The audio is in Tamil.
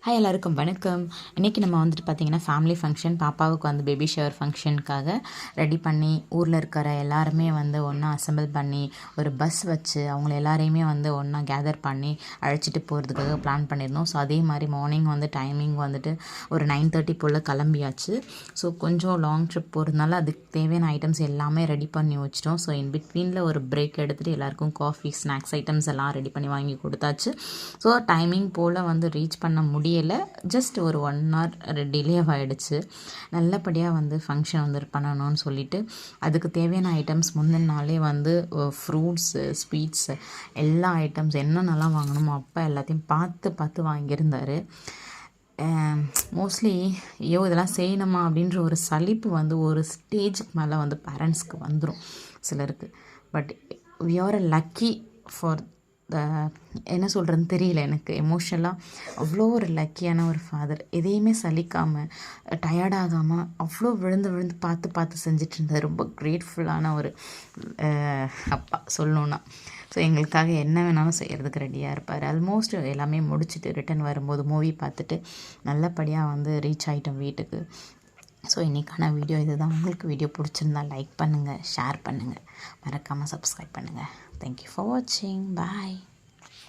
ஹாய் எல்லாருக்கும் வணக்கம். இன்றைக்கி நம்ம வந்துட்டு பார்த்திங்கன்னா ஃபேமிலி ஃபங்க்ஷன், பாப்பாவுக்கு வந்து பேபி ஷவர் ஃபங்க்ஷனுக்காக ரெடி பண்ணி ஊரில் இருக்கிற எல்லாருமே வந்து ஒன்றா அசெம்பிள் பண்ணி ஒரு பஸ் வச்சு அவங்கள எல்லாரையுமே வந்து ஒன்றா கேதர் பண்ணி அழைச்சிட்டு போகிறதுக்காக பிளான் பண்ணியிருந்தோம். ஸோ அதே மாதிரி மார்னிங் வந்து டைமிங் வந்துட்டு ஒரு 9:30 போல் கிளம்பியாச்சு. ஸோ கொஞ்சம் லாங் ட்ரிப் போகிறதுனால அதுக்கு தேவையான ஐட்டம்ஸ் எல்லாமே ரெடி பண்ணி வச்சிட்டோம். ஸோ இன் பிட்வீனில் ஒரு பிரேக் எடுத்துகிட்டு எல்லாருக்கும் காஃபி ஸ்நாக்ஸ் ஐட்டம்ஸ் எல்லாம் ரெடி பண்ணி வாங்கி கொடுத்தாச்சு. ஸோ டைமிங் போல் வந்து ரீச் பண்ண முடியலை. ஜஸ்ட் ஒரு 1 hour டிலே ஆகிடுச்சு. நல்லபடியாக வந்து ஃபங்க்ஷன் வந்து பண்ணணும்னு சொல்லிட்டு அதுக்கு தேவையான ஐட்டம்ஸ் முந்தின நாளே வந்து ஃப்ரூட்ஸு, ஸ்வீட்ஸு எல்லா ஐட்டம்ஸ் என்னென்னலாம் வாங்கணுமோ அப்போ எல்லாத்தையும் பார்த்து வாங்கியிருந்தார். மோஸ்ட்லி ஐயோ இதெல்லாம் செய்யணுமா அப்படின்ற ஒரு சலிப்பு வந்து ஒரு ஸ்டேஜுக்கு மேலே வந்து பேரண்ட்ஸ்க்கு வந்துடும் சிலருக்கு. But we are a lucky for என்ன சொல்கிறதுன்னு தெரியல. எனக்கு எமோஷ்னலாக அவ்வளோ ஒரு லக்கியான ஒரு ஃபாதர். எதையுமே சலிக்காமல் டயர்டாகாமல் அவ்வளோ விழுந்து பார்த்து செஞ்சிட்டு இருந்தார். ரொம்ப கிரேட்ஃபுல்லான ஒரு அப்பா சொல்லணுன்னா. ஸோ எங்களுக்காக என்ன வேணாலும் செய்கிறதுக்கு ரெடியாக இருப்பார். ஆல்மோஸ்ட் எல்லாமே முடிச்சுட்டு ரிட்டன் வரும்போது மூவி பார்த்துட்டு நல்லபடியாக வந்து ரீச் ஆகிட்டோம் வீட்டுக்கு. ஸோ இன்றைக்கான வீடியோ இதுதான். உங்களுக்கு வீடியோ பிடிச்சிருந்தா லைக் பண்ணுங்கள், ஷேர் பண்ணுங்கள், மறக்காமல் சப்ஸ்கிரைப் பண்ணுங்கள். தேங்க்யூ ஃபார் வாட்சிங். பாய்.